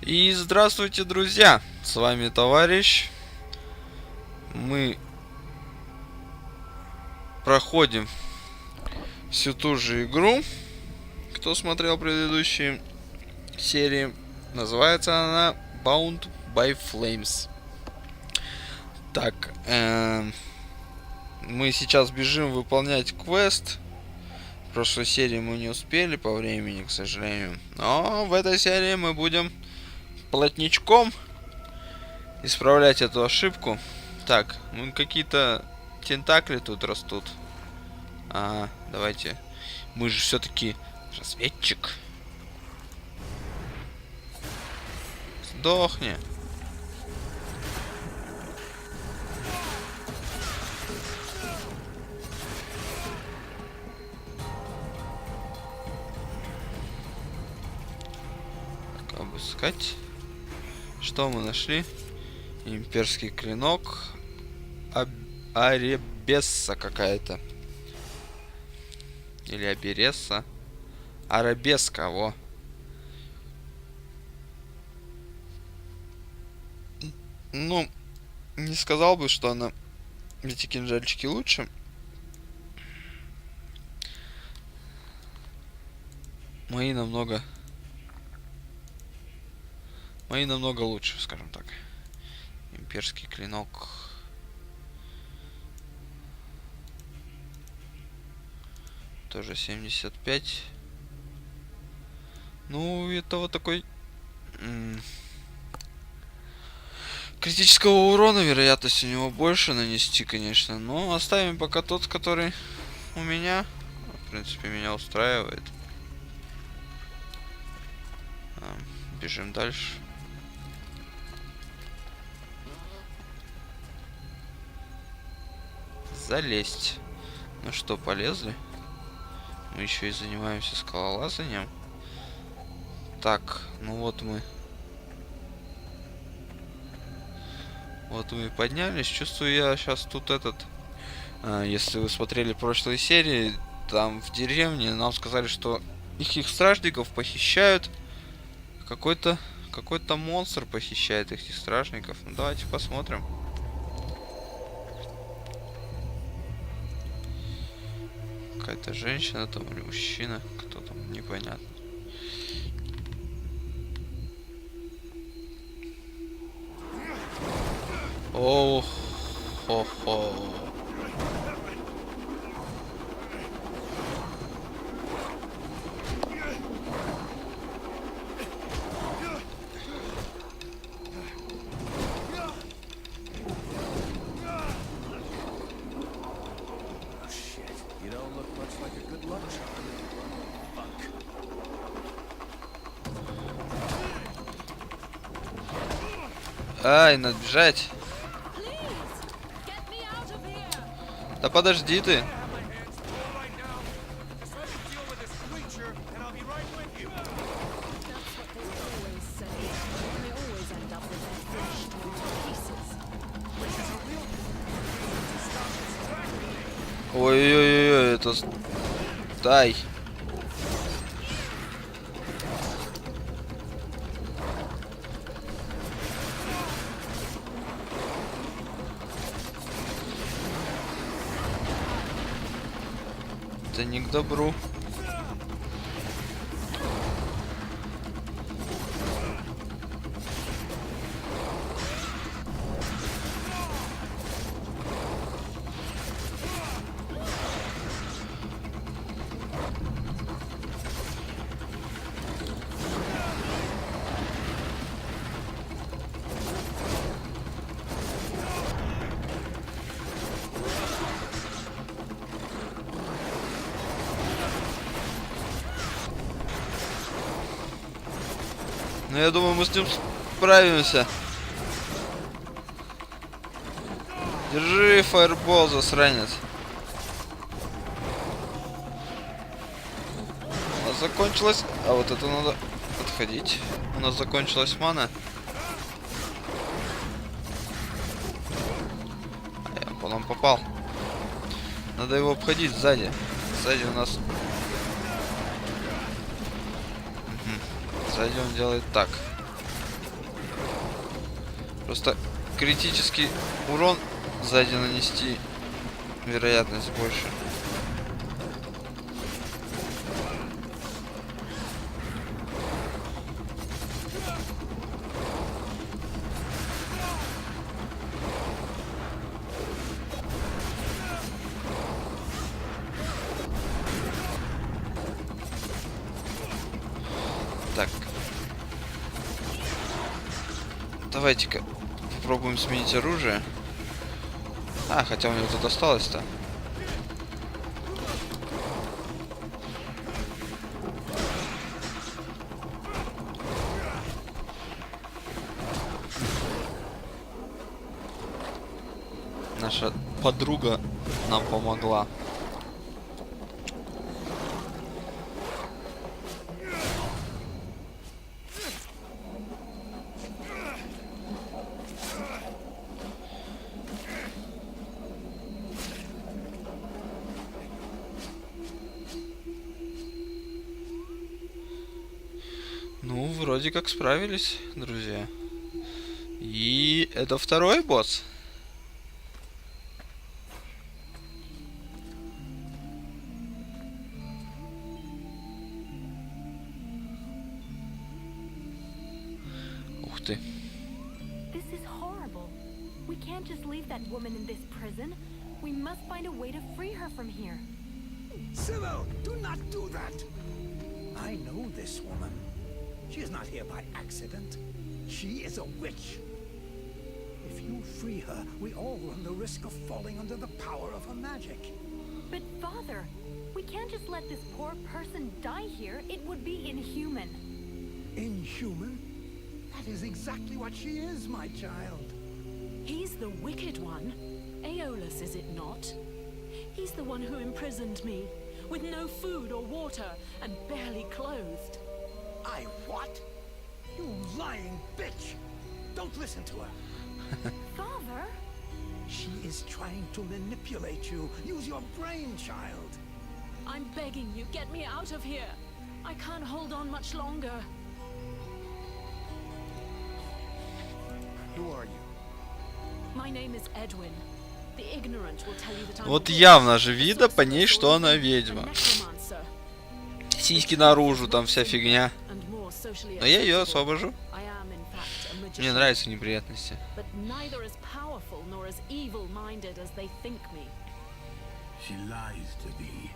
И здравствуйте, друзья! С вами товарищ. Мы проходим всю ту же игру. Кто смотрел предыдущие серии, называется она Bound by Flames. Так, мы сейчас бежим выполнять квест. В прошлой серии мы не успели по времени, к сожалению. Но в этой серии мы будем плотничком исправлять эту ошибку. Так, ну какие-то тентакли тут растут. Давайте. Мы же все-таки разведчик. Сдохни. Так, обыскать. Что мы нашли? Имперский клинок. Аребесса какая-то. Или Абересса. Арабеска, во. Ну, не сказал бы, что она... Эти кинжальчики лучше. Мои намного лучше, скажем так. Имперский клинок. Тоже 75. Ну, это вот такой... критического урона, вероятность у него больше нанести, конечно. Но оставим пока тот, который у меня. В принципе, меня устраивает. Бежим дальше. Залезть. Ну что, полезли? Мы еще и занимаемся скалолазанием. Так, ну вот мы. Вот мы и поднялись. Чувствую я сейчас тут этот... если вы смотрели прошлые серии, там в деревне нам сказали, что их стражников похищают. Какой-то монстр похищает их стражников. Ну, давайте посмотрим. Какая-то женщина там или мужчина. Кто там, непонятно. Ох, хо-хо. Ай, надо бежать. Да подожди ты. Ой-ой-ой, это... Дай. Это не к добру. Но я думаю, мы с ним справимся. Держи фаербол, засранец. У нас закончилась... А вот это надо отходить. У нас закончилась мана. Я по нам попал. Надо его обходить сзади. Сзади у нас... Сзади он делает так. Просто критический урон сзади нанести вероятность больше. Так. Давайте-ка попробуем сменить оружие. А, хотя у него тут осталось-то. Наша подруга нам помогла. Ну, вроде как справились, друзья. И это второй босс. Ух ты. This is horrible. We can't just leave that woman in this prison. We must find a way to free her from here. Sybil, do not do that. I know this woman. She is not here by accident. She is a witch. If you free her, we all run the risk of falling under the power of her magic. But Father, we can't just let this poor person die here. It would be inhuman. Inhuman? That is exactly what she is, my child. He's the wicked one. Aeolus, is it not? He's the one who imprisoned me, with no food or water, and barely clothed. I what? You lying bitch! Don't listen to her. Father? She is trying to manipulate you. Use your brain, child. I'm begging you, get me out of here. I can't hold on much longer. Who are you? My name is Edwin. The ignorant will tell you that I'm Вот a witch, явно же a видно по ней, sorceress, что or она even a ведьма. necromancer. Сиськи наружу, там вся фигня. And more socially Но я ее acceptable. освобожу. I am, in fact, a Мне magician, нравятся неприятности. but neither as powerful nor as evil-minded as they think me. She lies to thee.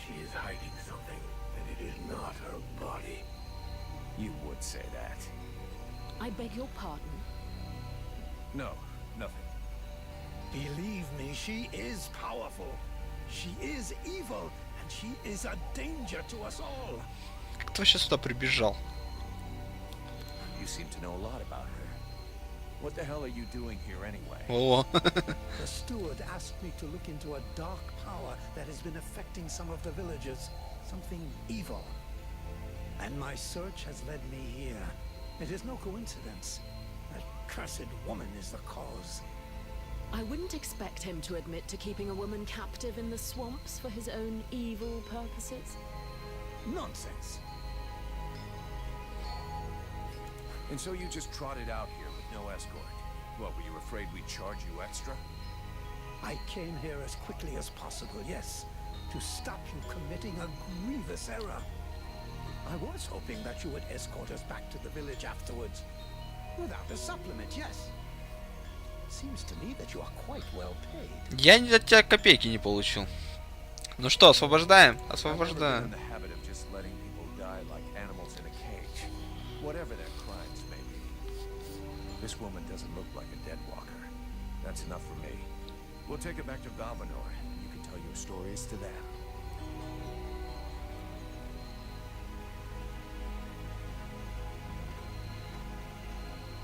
She is hiding something, and it is not her body. You would say that. I beg your pardon. No, nothing. Believe me, she is powerful. She is evil, and she is a danger to us all. Как ты вообще сюда прибежал? You seem to know a lot about her. What the hell are you doing here anyway? О, The steward asked me to look into a dark power that has been affecting some of the villagers. Something evil. And my search has led me here. It is no coincidence. That cursed woman is the cause. I wouldn't expect him to admit to keeping a woman captive in the swamps for his own evil purposes. Nonsense. And so you just trotted out here with no escort. What, were you afraid we'd charge you extra? I came here as quickly as possible, yes, to stop you committing a grievous error. I was hoping that you would escort us back to the village afterwards. Without a supplement, yes. Seems to me that you are quite well paid. я от тебя копейки не получил. Ну что, освобождаем? I've never been Освобождаем. in the habit of just letting people die like animals in a cage, whatever their crimes may be. This woman doesn't look like a dead walker. That's enough for me. We'll take it back to Valvanor, and you can tell your stories to them.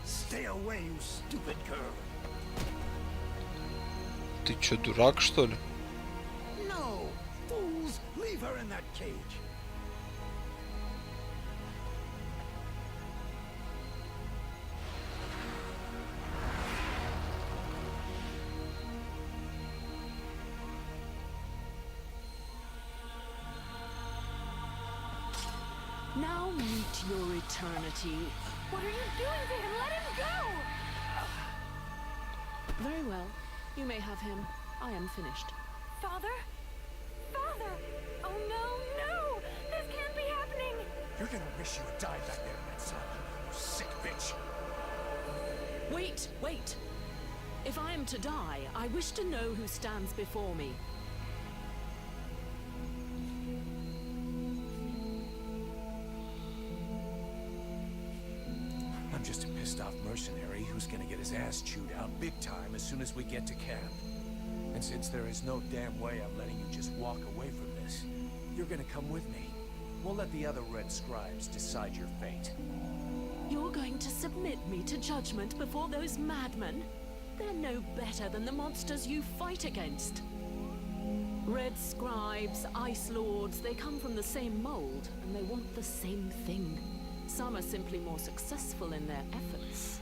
Stay away, you stupid girl. Ты чё, дурак, что ли? No! Fools! Leave her in that cage. Now meet your eternity. What are you doing to him? Let him go! Very well. You may have him. I am finished. Father? Father! Oh no, no! This can't be happening! You're gonna wish you had died back there in that cell, you sick bitch. Wait, wait! If I am to die, I wish to know who stands before me. I'm just a pissed off mercenary who's gonna get his ass chewed out big time as soon as we get to camp. And since there is no damn way I'm letting you just walk away from this, you're gonna come with me. We'll let the other Red Scribes decide your fate. You're going to submit me to judgment before those madmen? They're no better than the monsters you fight against. Red Scribes, Ice Lords, they come from the same mold, and they want the same thing. Some are simply more successful in their efforts.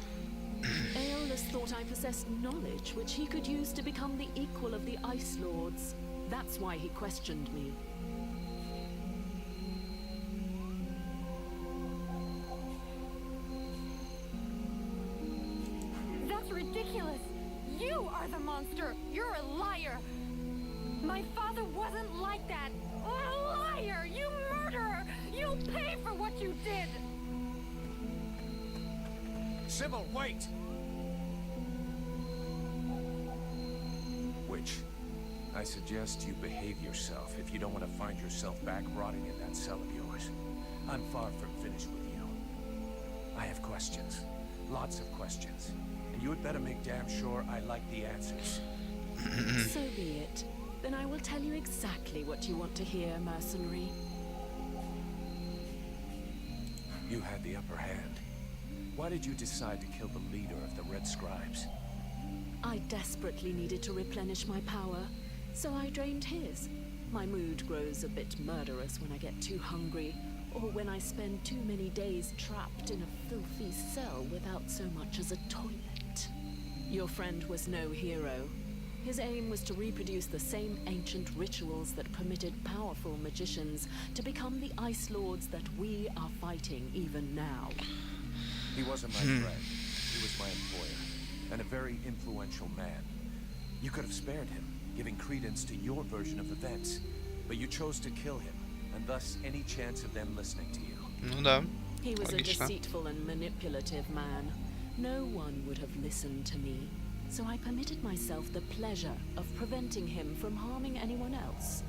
Aeolus thought I possessed knowledge which he could use to become the equal of the Ice Lords. That's why he questioned me. That's ridiculous! You are the monster! You're a liar! My father wasn't like that! A liar! You murderer! You'll pay for what you did! Sybil, wait! Witch, I suggest you behave yourself if you don't want to find yourself back rotting in that cell of yours. I'm far from finished with you. I have questions. Lots of questions. And you had better make damn sure I like the answers. So be it. Then I will tell you exactly what you want to hear, mercenary. You had the upper hand. Why did you decide to kill the leader of the Red Scribes? I desperately needed to replenish my power, so I drained his. My mood grows a bit murderous when I get too hungry, or when I spend too many days trapped in a filthy cell without so much as a toilet. Your friend was no hero. His aim was to reproduce the same ancient rituals that permitted powerful magicians to become the Ice Lords that we are fighting even now. He wasn't my friend. He was my employer, and a very influential man. You could have spared him, giving credence to your version of events, but you chose to kill him, and thus any chance of them listening to you. Ну да. He was a Логично. deceitful and manipulative man. No one would have listened to me, so I permitted myself the pleasure of preventing him from harming anyone else.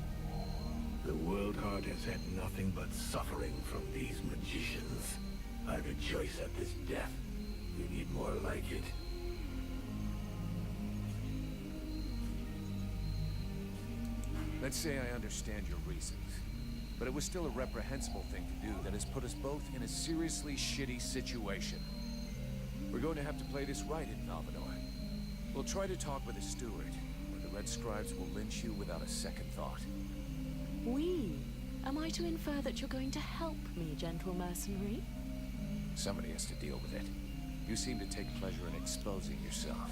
The world heart has had nothing but suffering from these magicians. I rejoice at this death. We need more like it. Let's say I understand your reasons, but it was still a reprehensible thing to do that has put us both in a seriously shitty situation. We're going to have to play this right in Nominor. We'll try to talk with the steward, or the Red Scribes will lynch you without a second thought. We? Am I to infer that you're going to help me, gentle mercenary? Somebody has to deal with it. You seem to take pleasure in exposing yourself.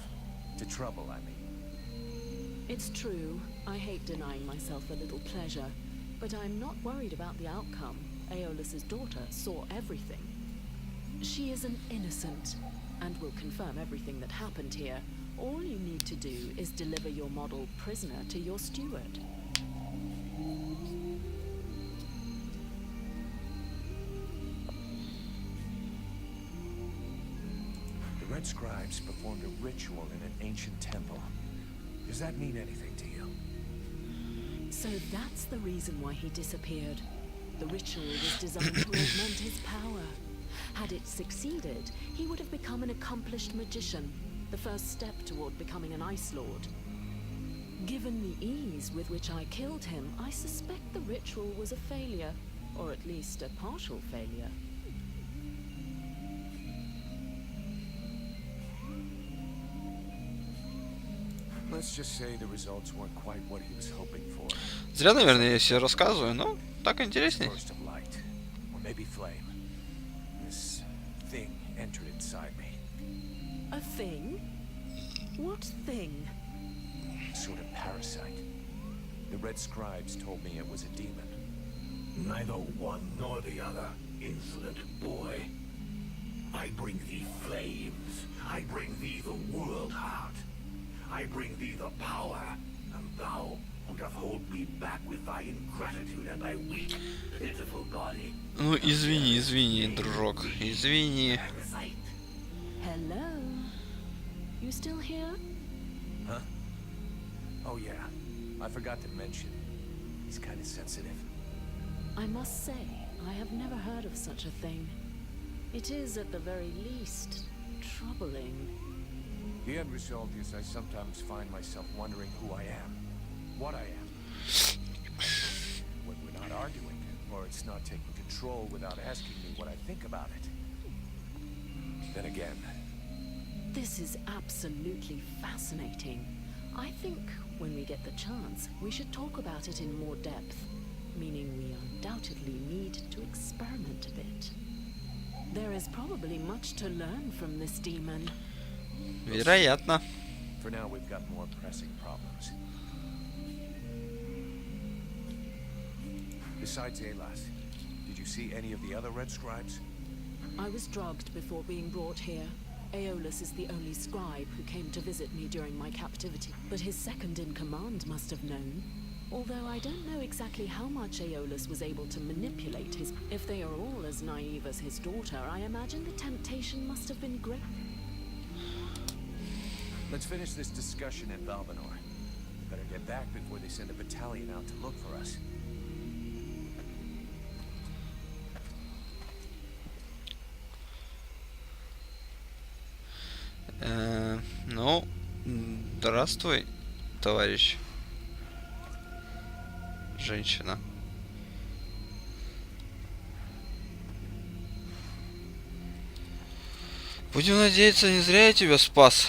To trouble, I mean. It's true. I hate denying myself a little pleasure, but I'm not worried about the outcome. Aeolus's daughter saw everything. She is an innocent, and will confirm everything that happened here. All you need to do is deliver your model prisoner to your steward. The Red Scribes performed a ritual in an ancient temple. Does that mean anything to you? So that's the reason why he disappeared. The ritual was designed to augment his power. Had it succeeded, he would have become an accomplished magician, the first step toward becoming an Ice Lord. Given the ease with which I killed him, I suspect the ritual was a failure, or at least a partial failure. Let's just say the results weren't quite what he was hoping for. Зря, наверное, я себе рассказываю, но так интересней. Burst of light, or maybe flame. This thing entered inside me. A thing? What thing? Sort of parasite. The Red Scribes told me it was a demon. Neither one nor the other, insolent boy. I bring thee flames. I bring thee the world heart. I bring thee the power, and thou doth hold me back with thy ingratitude and thy weak, pitiful body. Ну, извини, извини, дружок. Извини. Parasite. Hello? You still here? Huh? Oh yeah, I forgot to mention. He's kind of sensitive. I must say, I have never heard of such a thing. It is, at the very least, troubling. The end result is I sometimes find myself wondering who I am, what I am. When we're not arguing, or it's not taking control without asking me what I think about it. Then again, This is absolutely fascinating. I think when we get the chance, we should talk about it in more depth. Meaning we undoubtedly need to experiment a bit. There is probably much to learn from this demon. Вероятно. for now we've got more pressing problems. Besides Alas, did you see any of the other Red Scribes? I was drugged before being brought here. Aeolus is the only scribe who came to visit me during my captivity, but his second-in-command must have known. Although I don't know exactly how much Aeolus was able to manipulate his... If they are all as naive as his daughter, I imagine the temptation must have been great. Let's finish this discussion in Valvanor. We better get back before they send a battalion out to look for us. Ну, здравствуй, товарищ. Женщина. Будем надеяться, не зря я тебя спас.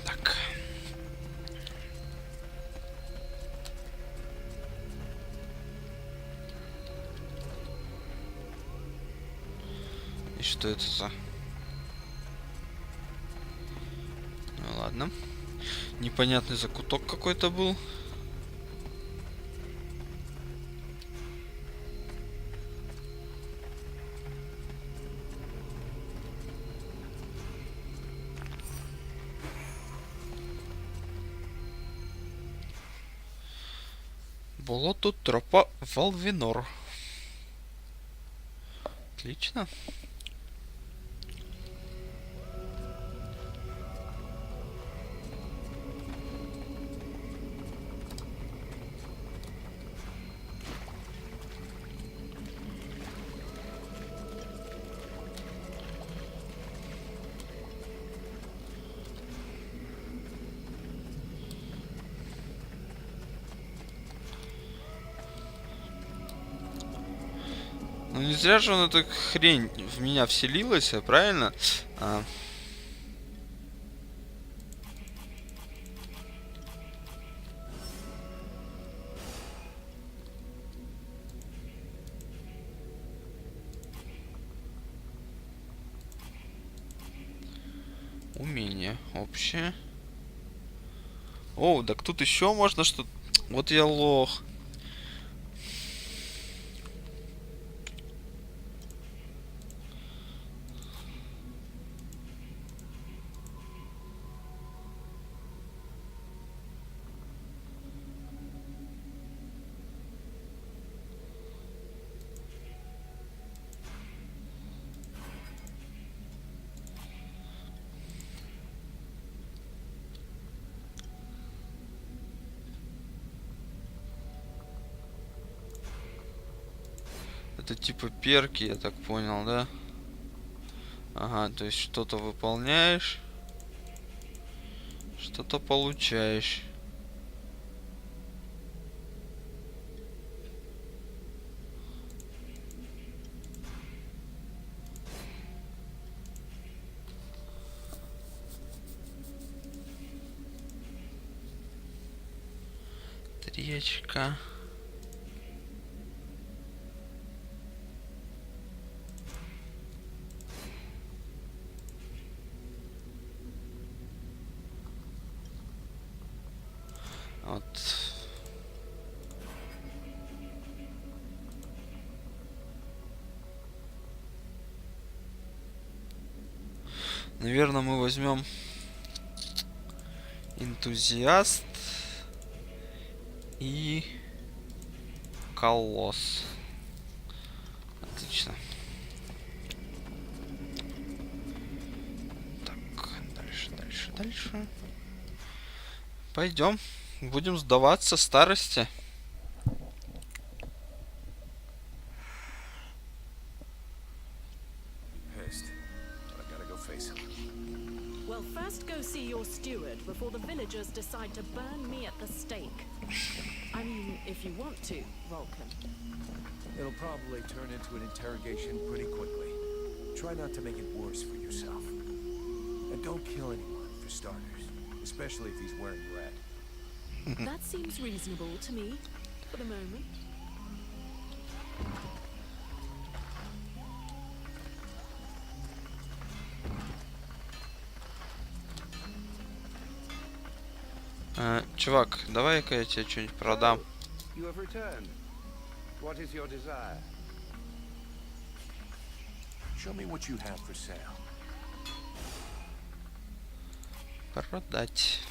Так. И что это за... Ну ладно. Непонятный закуток какой-то был. Болото, тропа, Валвинор. Отлично. Ну не зря же он эта хрень в меня вселилась, правильно? Умение общее. О, так тут еще можно что-то. Вот я лох. Это типа перки, я так понял, да? Ага, то есть что-то выполняешь, что-то получаешь. Речка. Вот. Наверное, мы возьмем энтузиаст и колосс. Отлично. Так, дальше. Пойдем. Будем сдаваться старости. Well, first go see your steward before the villagers decide to burn me at the stake. I mean, if you want to, Vulcan. It'll probably turn into an interrogation pretty quickly. Try not to make it worse for yourself. And don't kill anyone, for starters. Especially if he's wearing red. That seems reasonable to me, for the moment. Чувак, давай-ка я тебе что-нибудь продам. You have returned. What is your desire? Show me what you have for sale. Продать.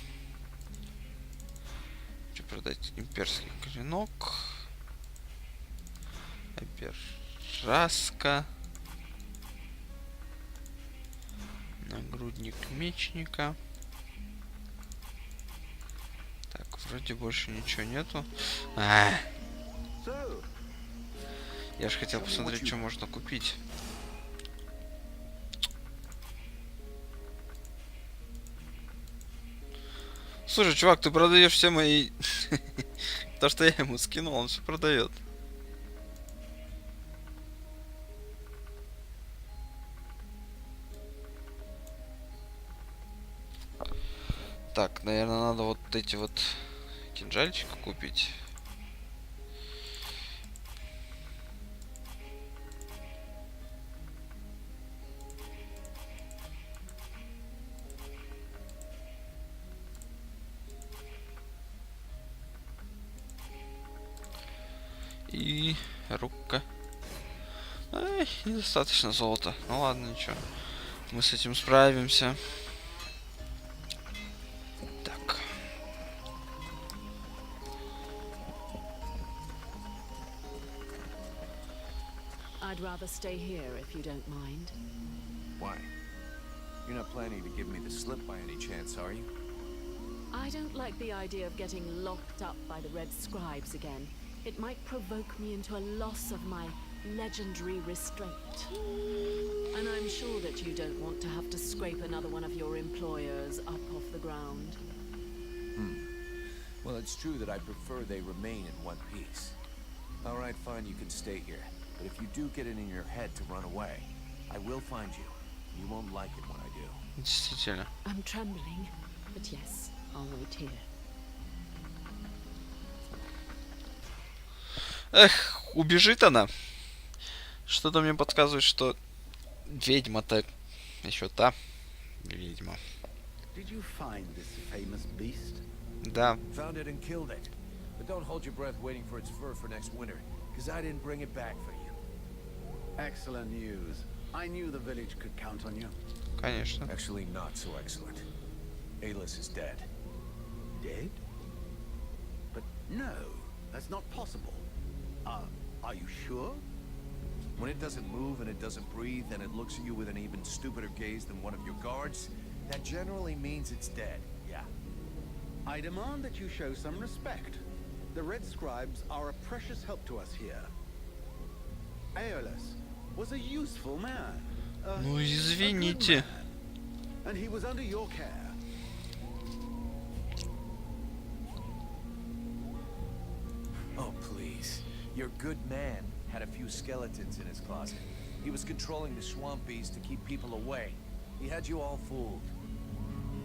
Что продать? Имперский клинок. Обержаска. Нагрудник мечника. Так, вроде больше ничего нету. Я же хотел посмотреть, что можно купить. Слушай, чувак, ты продаешь все мои... То, что я ему скинул, он все продает. Так, наверное, надо вот эти вот кинжальчики купить. И рука. Ай, недостаточно золота. Ну ладно, ничего. Мы с этим справимся. Так. I'd rather stay here if you don't mind. Why? You're not planning to give me the slip by any chance, are you? I don't like the idea of getting locked up by the Red Scribes again. It might provoke me into a loss of my legendary restraint. And I'm sure that you don't want to have to scrape another one of your employers up off the ground. Well, it's true that I prefer they remain in one piece. All right, fine, you can stay here. But if you do get it in your head to run away, I will find you. You won't like it when I do. Действительно. I'm trembling, but yes, I'll wait here. Эх, убежит она. Что-то мне подсказывает, что ведьма-то еще та ведьма. Did you find this famous beast? Да. Found it and killed it. But don't hold your breath waiting for its fur for next winter, because I didn't bring it back for you. Excellent news. I knew the village could count on you. Конечно. Actually, not so excellent. Alis is dead. Dead? But no, that's not possible. Are you sure? When it doesn't move and it doesn't breathe and it looks at you with an even stupider gaze than one of your guards, that generally means it's dead, yeah. I demand that you show some respect. The Red Scribes are a precious help to us here. Aeolus was a useful man. Ну, A извините. good man. And he was under your care. Oh, please. Your good man had a few skeletons in his closet. He was controlling the swamp bees to keep people away. He had you all fooled.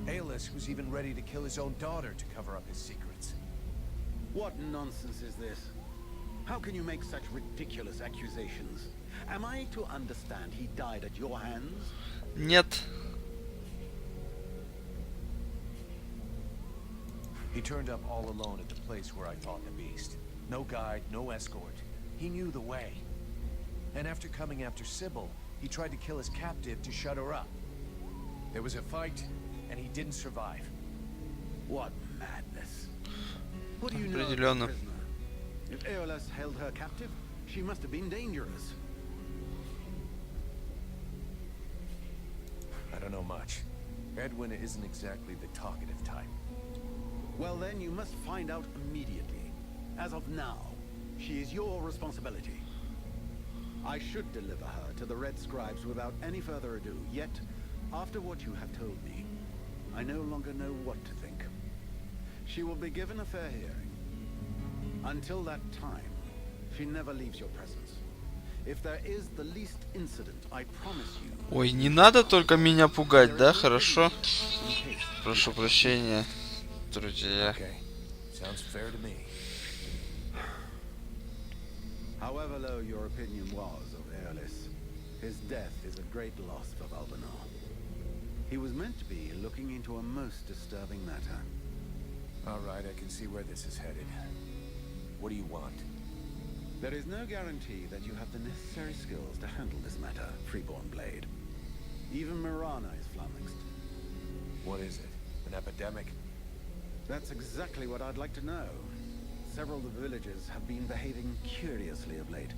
Aeolus was even ready to kill his own daughter to cover up his secrets. What nonsense is this? How can you make such ridiculous accusations? Am I to understand he died at your hands? Нет. He turned up all alone at the place where I fought the beast. No guide, no escort. He knew the way. And after coming after Sybil, he tried to kill his captive to shut her up. There was a fight, and he didn't survive. What madness. What do you know of the Определенно. prisoner? If Aeolus held her captive, she must have been dangerous. I don't know much. Edwin isn't exactly the talkative type. Well then, you must find out immediately. As of now, she is your responsibility. I should deliver her to the Red Scribes without any further ado, yet, after what you have told me, I no longer know what to think. She will be given a fair hearing. Until that time, she never leaves your presence. If there is the least incident, I promise you... Ой, не надо только меня пугать, да? Хорошо? Прошу прощения, друзья. Okay. Sounds fair to me. However low your opinion was of Aeolus, his death is a great loss for Valbenor. He was meant to be looking into a most disturbing matter. All right, I can see where this is headed. What do you want? There is no guarantee that you have the necessary skills to handle this matter, Freeborn Blade. Even Mirana is flummoxed. What is it? An epidemic? That's exactly what I'd like to know. Several of the villagers have been behaving curiously of late.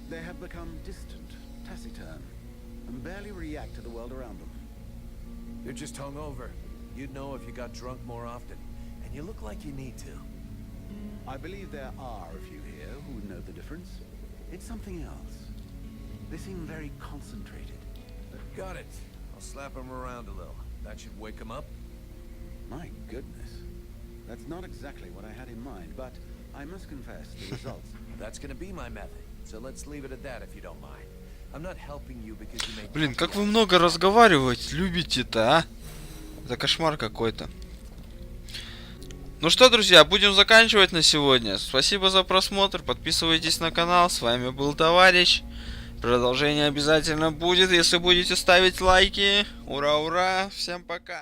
They have become distant, taciturn, and barely react to the world around them. You're just hungover. You'd know if you got drunk more often. And you look like you need to. I believe there are a few here who would know the difference. It's something else. They seem very concentrated. Got it. I'll slap him around a little. That should wake him up. My goodness. That's not exactly what I had in mind, but I must confess the results. That's gonna be my method. So let's leave it at that if you don't mind. I'm not helping you because you make... Блин, как вы много разговаривать любите-то, а? Это кошмар какой-то. Ну что, друзья, будем заканчивать на сегодня. Спасибо за просмотр. Подписывайтесь на канал. С вами был Товарищ. Продолжение обязательно будет, если будете ставить лайки. Ура, ура. Всем пока.